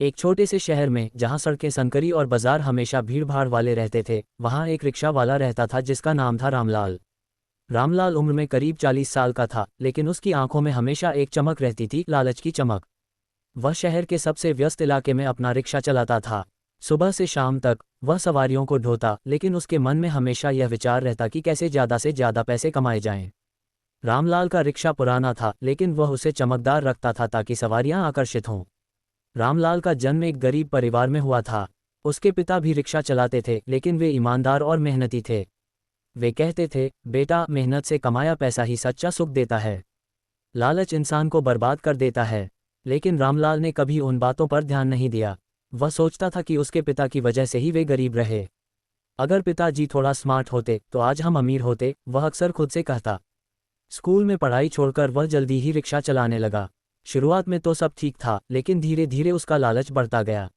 एक छोटे से शहर में जहां सड़कें संकरी और बाजार हमेशा भीड़ भाड़ वाले रहते थे, वहां एक रिक्शा वाला रहता था जिसका नाम था रामलाल। रामलाल उम्र में करीब 40 साल का था, लेकिन उसकी आंखों में हमेशा एक चमक रहती थी, लालच की चमक। वह शहर के सबसे व्यस्त इलाके में अपना रिक्शा चलाता था। सुबह से शाम तक वह सवारियों को ढोता, लेकिन उसके मन में हमेशा यह विचार रहता कि कैसे ज़्यादा से ज़्यादा पैसे कमाए जाएं। रामलाल का रिक्शा पुराना था, लेकिन वह उसे चमकदार रखता था ताकि सवारियां आकर्षित हों। रामलाल का जन्म एक गरीब परिवार में हुआ था। उसके पिता भी रिक्शा चलाते थे, लेकिन वे ईमानदार और मेहनती थे। वे कहते थे, बेटा, मेहनत से कमाया पैसा ही सच्चा सुख देता है। लालच इंसान को बर्बाद कर देता है। लेकिन रामलाल ने कभी उन बातों पर ध्यान नहीं दिया। वह सोचता था कि उसके पिता की वजह से ही वे गरीब रहे। अगर पिताजी थोड़ा स्मार्ट होते तो आज हम अमीर होते, वह अक्सर खुद से कहता। स्कूल में पढ़ाई छोड़कर वह जल्दी ही रिक्शा चलाने लगा। शुरुआत में तो सब ठीक था, लेकिन धीरे धीरे उसका लालच बढ़ता गया।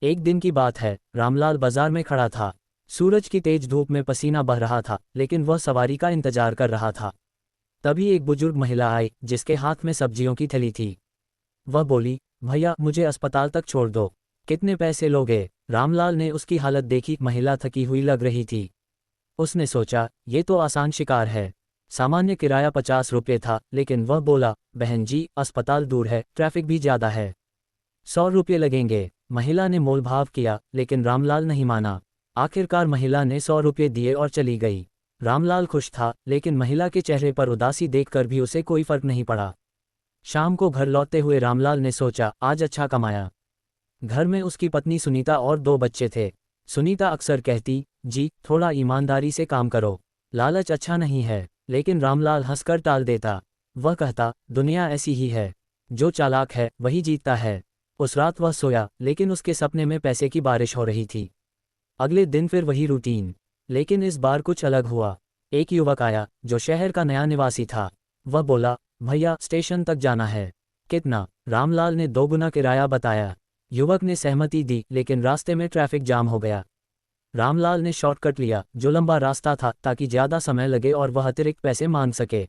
एक दिन की बात है, रामलाल बाजार में खड़ा था। सूरज की तेज धूप में पसीना बह रहा था, लेकिन वह सवारी का इंतजार कर रहा था। तभी एक बुजुर्ग महिला आई, जिसके हाथ में सब्जियों की थैली थी। वह बोली, भैया, मुझे अस्पताल तक छोड़ दो। कितने पैसे लोगे? रामलाल ने उसकी हालत देखी, महिला थकी हुई लग रही थी। उसने सोचा, ये तो आसान शिकार है। सामान्य किराया 50 रुपये था, लेकिन वह बोला, बहन जी, अस्पताल दूर है, ट्रैफिक भी ज़्यादा है। 100 रुपये लगेंगे। महिला ने मोलभाव किया, लेकिन रामलाल नहीं माना। आखिरकार महिला ने 100 रुपये दिए और चली गई। रामलाल खुश था, लेकिन महिला के चेहरे पर उदासी देखकर भी उसे कोई फर्क नहीं पड़ा। शाम को घर लौटते हुए रामलाल ने सोचा, आज अच्छा कमाया। घर में उसकी पत्नी सुनीता और 2 बच्चे थे। सुनीता अक्सर कहती, जी, थोड़ा ईमानदारी से काम करो, लालच अच्छा नहीं है। लेकिन रामलाल हंसकर टाल देता। वह कहता, दुनिया ऐसी ही है, जो चालाक है वही जीतता है। उस रात वह सोया, लेकिन उसके सपने में पैसे की बारिश हो रही थी। अगले दिन फिर वही रूटीन, लेकिन इस बार कुछ अलग हुआ। एक युवक आया, जो शहर का नया निवासी था। वह बोला, भैया, स्टेशन तक जाना है। कितना? रामलाल ने 2 गुना किराया बताया। युवक ने सहमति दी, लेकिन रास्ते में ट्रैफिक जाम हो गया। रामलाल ने शॉर्टकट लिया, जो लंबा रास्ता था, ताकि ज़्यादा समय लगे और वह अतिरिक्त पैसे मांग सके।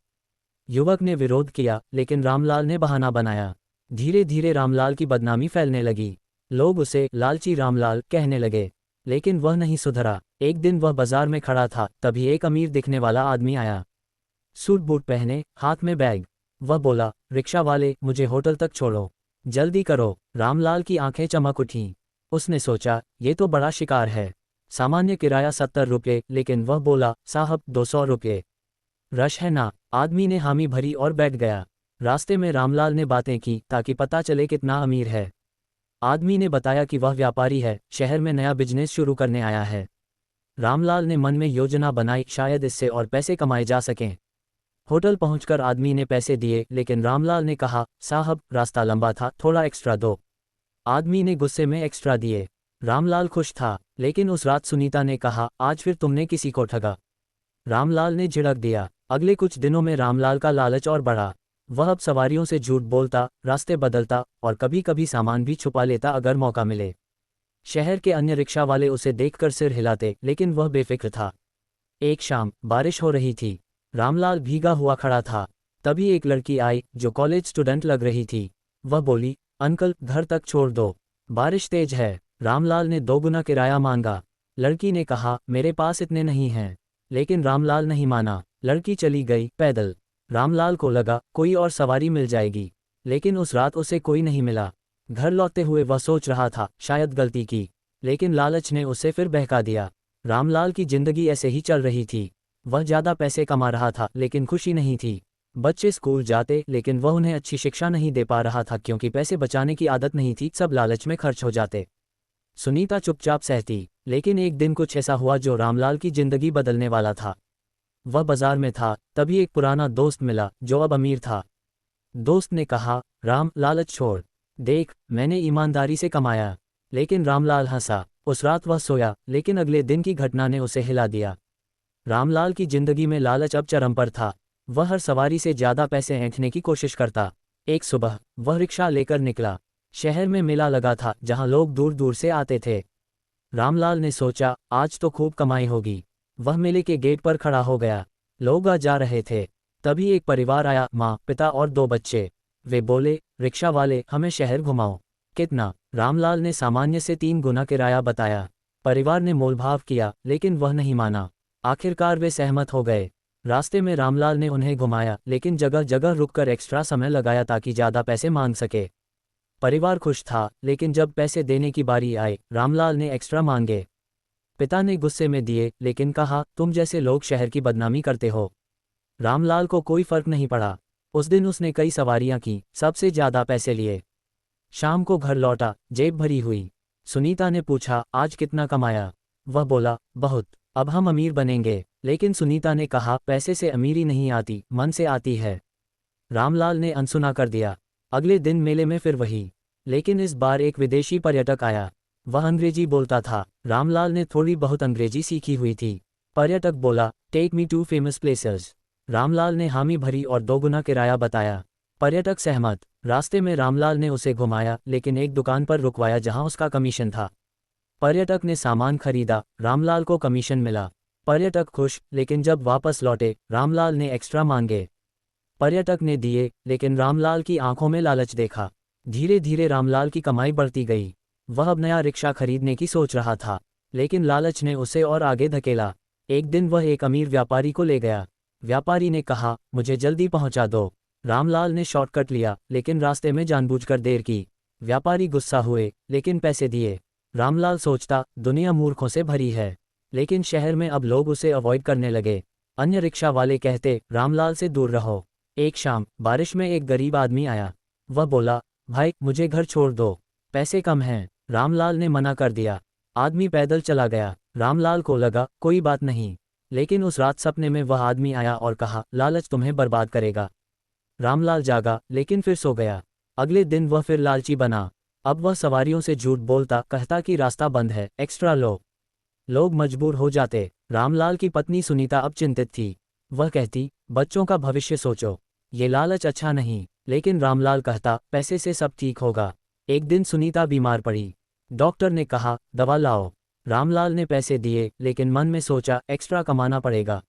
युवक ने विरोध किया, लेकिन रामलाल ने बहाना बनाया। धीरे धीरे रामलाल की बदनामी फैलने लगी। लोग उसे लालची रामलाल कहने लगे, लेकिन वह नहीं सुधरा। एक दिन वह बाजार में खड़ा था, तभी एक अमीर दिखने वाला आदमी आया। सूट बूट पहने, हाथ में बैग। वह बोला, रिक्शा वाले, मुझे होटल तक छोड़ो, जल्दी करो। रामलाल की आंखें चमक उठीं। उसने सोचा, ये तो बड़ा शिकार है। सामान्य किराया 70 रुपये, लेकिन वह बोला, साहब, 200 रुपये। रश है ना? आदमी ने हामी भरी और बैठ गया। रास्ते में रामलाल ने बातें की, ताकि पता चले कितना अमीर है। आदमी ने बताया कि वह व्यापारी है, शहर में नया बिजनेस शुरू करने आया है। रामलाल ने मन में योजना बनाई, शायद इससे और पैसे कमाए जा सकें। होटल पहुंचकर आदमी ने पैसे दिए, लेकिन रामलाल ने कहा, साहब, रास्ता लंबा था, थोड़ा एक्स्ट्रा दो। आदमी ने गुस्से में एक्स्ट्रा दिए। रामलाल खुश था, लेकिन उस रात सुनीता ने कहा, आज फिर तुमने किसी को ठगा। रामलाल ने झिड़क दिया। अगले कुछ दिनों में रामलाल का लालच और बढ़ा। वह अब सवारियों से झूठ बोलता, रास्ते बदलता और कभी कभी सामान भी छुपा लेता अगर मौका मिले। शहर के अन्य रिक्शा वाले उसे देखकर सिर हिलाते, लेकिन वह बेफिक्र था। एक शाम बारिश हो रही थी। रामलाल भीगा हुआ खड़ा था। तभी एक लड़की आई, जो कॉलेज स्टूडेंट लग रही थी। वह बोली, अंकल, घर तक छोड़ दो, बारिश तेज है। रामलाल ने 2 गुना किराया मांगा। लड़की ने कहा, मेरे पास इतने नहीं हैं। लेकिन रामलाल नहीं माना। लड़की चली गई पैदल। रामलाल को लगा, कोई और सवारी मिल जाएगी, लेकिन उस रात उसे कोई नहीं मिला। घर लौटते हुए वह सोच रहा था, शायद गलती की, लेकिन लालच ने उसे फिर बहका दिया। रामलाल की जिंदगी ऐसे ही चल रही थी। वह ज़्यादा पैसे कमा रहा था, लेकिन खुशी नहीं थी। बच्चे स्कूल जाते, लेकिन वह उन्हें अच्छी शिक्षा नहीं दे पा रहा था, क्योंकि पैसे बचाने की आदत नहीं थी, सब लालच में खर्च हो जाते। सुनीता चुपचाप सहती, लेकिन एक दिन कुछ ऐसा हुआ जो रामलाल की जिंदगी बदलने वाला था। वह बाजार में था, तभी एक पुराना दोस्त मिला, जो अब अमीर था। दोस्त ने कहा, राम, लालच छोड़, देख, मैंने ईमानदारी से कमाया। लेकिन रामलाल हंसा। उस रात वह सोया, लेकिन अगले दिन की घटना ने उसे हिला दिया। रामलाल की जिंदगी में लालच अब चरम पर था। वह हर सवारी से ज़्यादा पैसे ऐंठने की कोशिश करता। एक सुबह वह रिक्शा लेकर निकला। शहर में मेला लगा था, जहां लोग दूर दूर से आते थे। रामलाल ने सोचा, आज तो खूब कमाई होगी। वह मेले के गेट पर खड़ा हो गया। लोग आ जा रहे थे। तभी एक परिवार आया, माँ, पिता और 2 बच्चे। वे बोले, रिक्शा वाले, हमें शहर घुमाओ। कितना? रामलाल ने सामान्य से 3 गुना किराया बताया। परिवार ने मोलभाव किया, लेकिन वह नहीं माना। आखिरकार वे सहमत हो गए। रास्ते में रामलाल ने उन्हें घुमाया, लेकिन जगह जगह रुककर एक्स्ट्रा समय लगाया ताकि ज़्यादा पैसे मांग सके। परिवार खुश था, लेकिन जब पैसे देने की बारी आई, रामलाल ने एक्स्ट्रा मांगे। पिता ने गुस्से में दिए, लेकिन कहा, तुम जैसे लोग शहर की बदनामी करते हो। रामलाल को कोई फर्क नहीं पड़ा। उस दिन उसने कई सवारियां की, सबसे ज्यादा पैसे लिए। शाम को घर लौटा, जेब भरी हुई। सुनीता ने पूछा, आज कितना कमाया? वह बोला, बहुत। अब हम अमीर बनेंगे। लेकिन सुनीता ने कहा, पैसे से अमीरी नहीं आती, मन से आती है। रामलाल ने अनसुना कर दिया। अगले दिन मेले में फिर वही, लेकिन इस बार एक विदेशी पर्यटक आया। वह अंग्रेजी बोलता था। रामलाल ने थोड़ी बहुत अंग्रेजी सीखी हुई थी। पर्यटक बोला, take me to famous places. Ramlal ने हामी भरी और 2 गुना किराया बताया। पर्यटक सहमत। रास्ते में रामलाल ने उसे घुमाया, लेकिन एक दुकान पर रुकवाया जहां उसका कमीशन था। पर्यटक ने सामान खरीदा, रामलाल को कमीशन मिला। पर्यटक खुश, लेकिन जब वापस लौटे, रामलाल ने एक्स्ट्रा मांगे। पर्यटक ने दिए, लेकिन रामलाल की आंखों में लालच देखा। धीरे धीरे रामलाल की कमाई बढ़ती गई। वह अब नया रिक्शा खरीदने की सोच रहा था, लेकिन लालच ने उसे और आगे धकेला। एक दिन वह एक अमीर व्यापारी को ले गया। व्यापारी ने कहा, मुझे जल्दी पहुंचा दो। रामलाल ने शॉर्टकट लिया, लेकिन रास्ते में जानबूझकर देर की। व्यापारी गुस्सा हुए, लेकिन पैसे दिए। रामलाल सोचता, दुनिया मूर्खों से भरी है। लेकिन शहर में अब लोग उसे अवॉइड करने लगे। अन्य रिक्शा वाले कहते, रामलाल से दूर रहो। एक शाम बारिश में एक गरीब आदमी आया। वह बोला, भाई मुझे घर छोड़ दो, पैसे कम हैं। रामलाल ने मना कर दिया। आदमी पैदल चला गया। रामलाल को लगा, कोई बात नहीं। लेकिन उस रात सपने में वह आदमी आया और कहा, लालच तुम्हें बर्बाद करेगा। रामलाल जागा, लेकिन फिर सो गया। अगले दिन वह फिर लालची बना। अब वह सवारियों से झूठ बोलता, कहता कि रास्ता बंद है, एक्स्ट्रा लो। लोग मजबूर हो जाते। रामलाल की पत्नी सुनीता अब चिंतित थी। वह कहती, बच्चों का भविष्य सोचो, ये लालच अच्छा नहीं। लेकिन रामलाल कहता, पैसे से सब ठीक होगा। एक दिन सुनीता बीमार पड़ी। डॉक्टर ने कहा, दवा लाओ। रामलाल ने पैसे दिए, लेकिन मन में सोचा, एक्स्ट्रा कमाना पड़ेगा।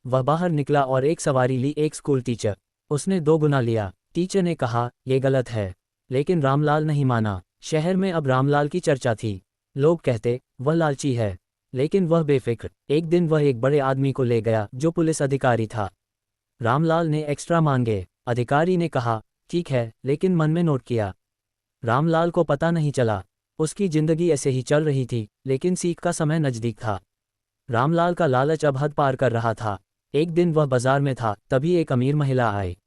वह बाहर निकला और एक सवारी ली, एक स्कूल टीचर। उसने 2 गुना लिया। टीचर ने कहा, ये गलत है। लेकिन रामलाल नहीं माना। शहर में अब रामलाल की चर्चा थी। लोग कहते, वह लालची है। लेकिन वह बेफिक्र। एक दिन वह एक बड़े आदमी को ले गया, जो पुलिस अधिकारी था। रामलाल ने एक्स्ट्रा मांगे। अधिकारी ने कहा, ठीक है, लेकिन मन में नोट किया। रामलाल को पता नहीं चला। उसकी जिंदगी ऐसे ही चल रही थी, लेकिन सीख का समय नजदीक था। रामलाल का लालच अब हद पार कर रहा था। एक दिन वह बाजार में था, तभी एक अमीर महिला आई।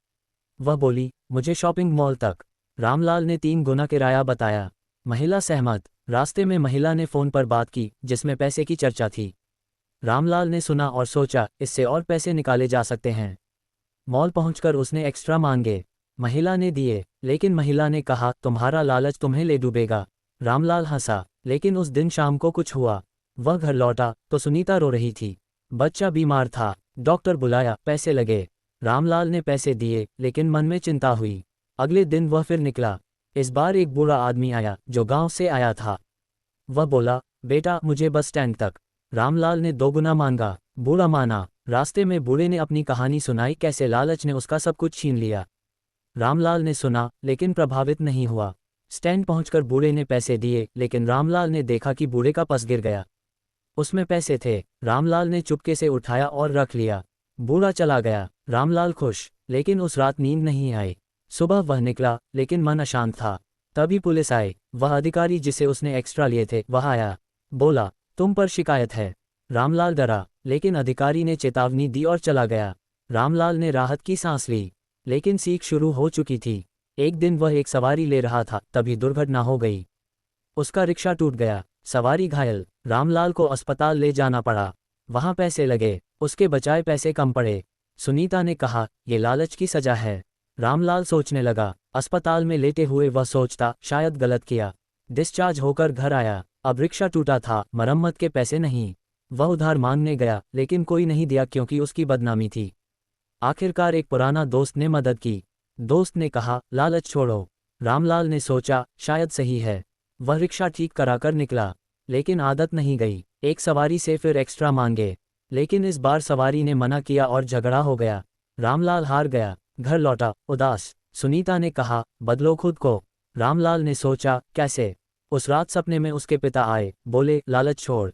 वह बोली, मुझे शॉपिंग मॉल तक। रामलाल ने 3 गुना किराया बताया। महिला सहमत। रास्ते में महिला ने फ़ोन पर बात की, जिसमें पैसे की चर्चा थी। रामलाल ने सुना और सोचा, इससे और पैसे निकाले जा सकते हैं। मॉल पहुंचकर उसने एक्स्ट्रा मांगे। महिला ने दिए, लेकिन महिला ने कहा, तुम्हारा लालच तुम्हें ले डूबेगा। रामलाल हंसा, लेकिन उस दिन शाम को कुछ हुआ। वह घर लौटा तो सुनीता रो रही थी। बच्चा बीमार था। डॉक्टर बुलाया, पैसे लगे। रामलाल ने पैसे दिए, लेकिन मन में चिंता हुई। अगले दिन वह फिर निकला। इस बार एक बूढ़ा आदमी आया, जो गांव से आया था। वह बोला, बेटा मुझे बस स्टैंड तक। रामलाल ने 2 गुना मांगा। बूढ़ा माना। रास्ते में बूढ़े ने अपनी कहानी सुनाई, कैसे लालच ने उसका सब कुछ छीन लिया। रामलाल ने सुना, लेकिन प्रभावित नहीं हुआ। स्टैंड पहुंचकर बूढ़े ने पैसे दिए, लेकिन रामलाल ने देखा कि बूढ़े का पर्स गिर गया। उसमें पैसे थे। रामलाल ने चुपके से उठाया और रख लिया। बूढ़ा चला गया। रामलाल खुश, लेकिन उस रात नींद नहीं आई। सुबह वह निकला, लेकिन मन अशांत था। तभी पुलिस आई। वह अधिकारी जिसे उसने एक्स्ट्रा लिए थे, वह आया। बोला, तुम पर शिकायत है। रामलाल डरा, लेकिन अधिकारी ने चेतावनी दी और चला गया। रामलाल ने राहत की सांस ली, लेकिन सीख शुरू हो चुकी थी। एक दिन वह एक सवारी ले रहा था, तभी दुर्घटना हो गई। उसका रिक्शा टूट गया। सवारी घायल। रामलाल को अस्पताल ले जाना पड़ा। वहां पैसे लगे, उसके बचाए पैसे कम पड़े। सुनीता ने कहा, ये लालच की सजा है। रामलाल सोचने लगा। अस्पताल में लेटे हुए वह सोचता, शायद गलत किया। डिस्चार्ज होकर घर आया। अब रिक्शा टूटा था, मरम्मत के पैसे नहीं। वह उधार मांगने गया, लेकिन कोई नहीं दिया क्योंकि उसकी बदनामी थी। आखिरकार एक पुराना दोस्त ने मदद की। दोस्त ने कहा, लालच छोड़ो। रामलाल ने सोचा, शायद सही है। वह रिक्शा ठीक कराकर निकला, लेकिन आदत नहीं गई। एक सवारी से फिर एक्स्ट्रा मांगे, लेकिन इस बार सवारी ने मना किया और झगड़ा हो गया। रामलाल हार गया। घर लौटा, उदास। सुनीता ने कहा, बदलो खुद को। रामलाल ने सोचा, कैसे? उस रात सपने में उसके पिता आए, बोले, लालच छोड़,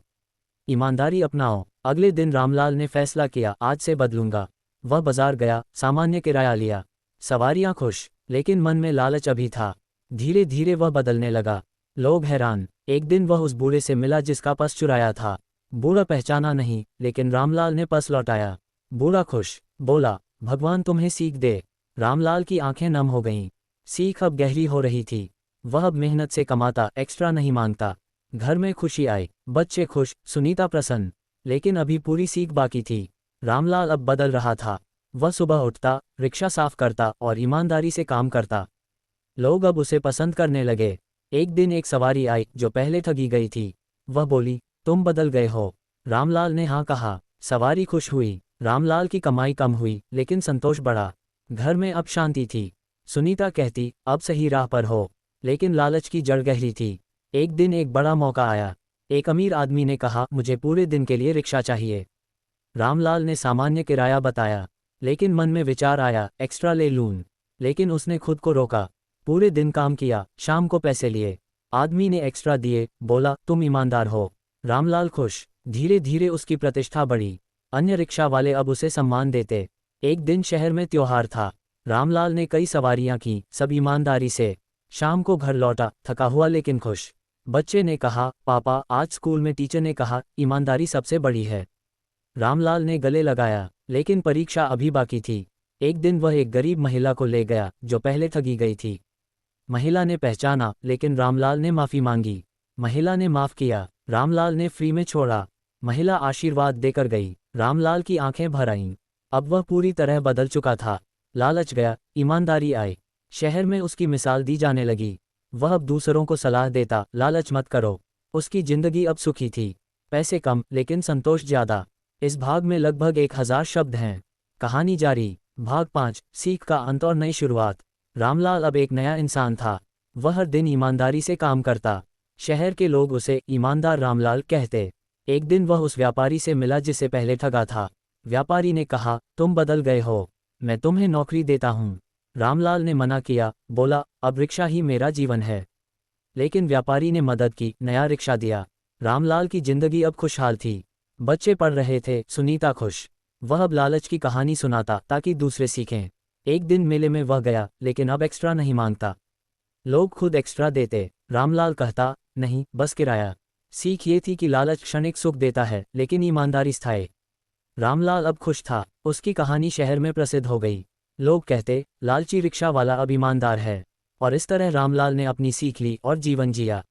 ईमानदारी अपनाओ। अगले दिन रामलाल ने फैसला किया, आज से बदलूंगा। वह बाजार गया, सामान्य किराया लिया। सवारियां खुश, लेकिन मन में लालच अभी था। धीरे धीरे वह बदलने लगा। लोग हैरान। एक दिन वह उस बूढ़े से मिला जिसका पर्स चुराया था। बूढ़ा पहचाना नहीं, लेकिन रामलाल ने पर्स लौटाया। बूढ़ा खुश, बोला, भगवान तुम्हें सीख दे। रामलाल की आंखें नम हो गईं। सीख अब गहरी हो रही थी। वह अब मेहनत से कमाता, एक्स्ट्रा नहीं मांगता। घर में खुशी आई, बच्चे खुश, सुनीता प्रसन्न। लेकिन अभी पूरी सीख बाकी थी। रामलाल अब बदल रहा था। वह सुबह उठता, रिक्शा साफ करता और ईमानदारी से काम करता। लोग अब उसे पसंद करने लगे। एक दिन एक सवारी आई जो पहले ठगी गई थी। वह बोली, तुम बदल गए हो। रामलाल ने हाँ कहा। सवारी खुश हुई। रामलाल की कमाई कम हुई, लेकिन संतोष बढ़ा। घर में अब शांति थी। सुनीता कहती, अब सही राह पर हो। लेकिन लालच की जड़ गहरी थी। एक दिन एक बड़ा मौका आया। एक अमीर आदमी ने कहा, मुझे पूरे दिन के लिए रिक्शा चाहिए। रामलाल ने सामान्य किराया बताया, लेकिन मन में विचार आया, एक्स्ट्रा ले लूं। लेकिन उसने खुद को रोका। पूरे दिन काम किया, शाम को पैसे लिए। आदमी ने एक्स्ट्रा दिए, बोला, तुम ईमानदार हो। रामलाल खुश। धीरे धीरे उसकी प्रतिष्ठा बढ़ी। अन्य रिक्शा वाले अब उसे सम्मान देते। एक दिन शहर में त्योहार था। रामलाल ने कई सवारियां की, सब ईमानदारी से। शाम को घर लौटा, थका हुआ लेकिन खुश। बच्चे ने कहा, पापा, आज स्कूल में टीचर ने कहा, ईमानदारी सबसे बड़ी है। रामलाल ने गले लगाया, लेकिन परीक्षा अभी बाकी थी। एक दिन वह एक गरीब महिला को ले गया जो पहले ठगी गई थी। महिला ने पहचाना, लेकिन रामलाल ने माफ़ी मांगी। महिला ने माफ़ किया। रामलाल ने फ्री में छोड़ा। महिला आशीर्वाद देकर गई। रामलाल की आंखें भर आईं। अब वह पूरी तरह बदल चुका था। लालच गया, ईमानदारी आई। शहर में उसकी मिसाल दी जाने लगी। वह अब दूसरों को सलाह देता, लालच मत करो। उसकी जिंदगी अब सुखी थी। पैसे कम, लेकिन संतोष ज्यादा। इस भाग में लगभग 1000 शब्द हैं। कहानी जारी। भाग 5, सीख का अंत और नई शुरुआत। रामलाल अब एक नया इंसान था। वह हर दिन ईमानदारी से काम करता। शहर के लोग उसे ईमानदार रामलाल कहते। एक दिन वह उस व्यापारी से मिला जिसे पहले ठगा था। व्यापारी ने कहा, तुम बदल गए हो, मैं तुम्हें नौकरी देता हूँ। रामलाल ने मना किया, बोला, अब रिक्शा ही मेरा जीवन है। लेकिन व्यापारी ने मदद की, नया रिक्शा दिया। रामलाल की जिंदगी अब खुशहाल थी। बच्चे पढ़ रहे थे, सुनीता खुश। वह अब लालच की कहानी सुनाता ताकि दूसरे सीखें। एक दिन मेले में वह गया, लेकिन अब एक्स्ट्रा नहीं मांगता। लोग खुद एक्स्ट्रा देते। रामलाल कहता, नहीं, बस किराया। सीख ये थी कि लालच क्षणिक सुख देता है, लेकिन ईमानदारी स्थायी। रामलाल अब खुश था। उसकी कहानी शहर में प्रसिद्ध हो गई। लोग कहते, लालची रिक्शा वाला अब ईमानदार है। और इस तरह रामलाल ने अपनी सीख ली और जीवन जिया।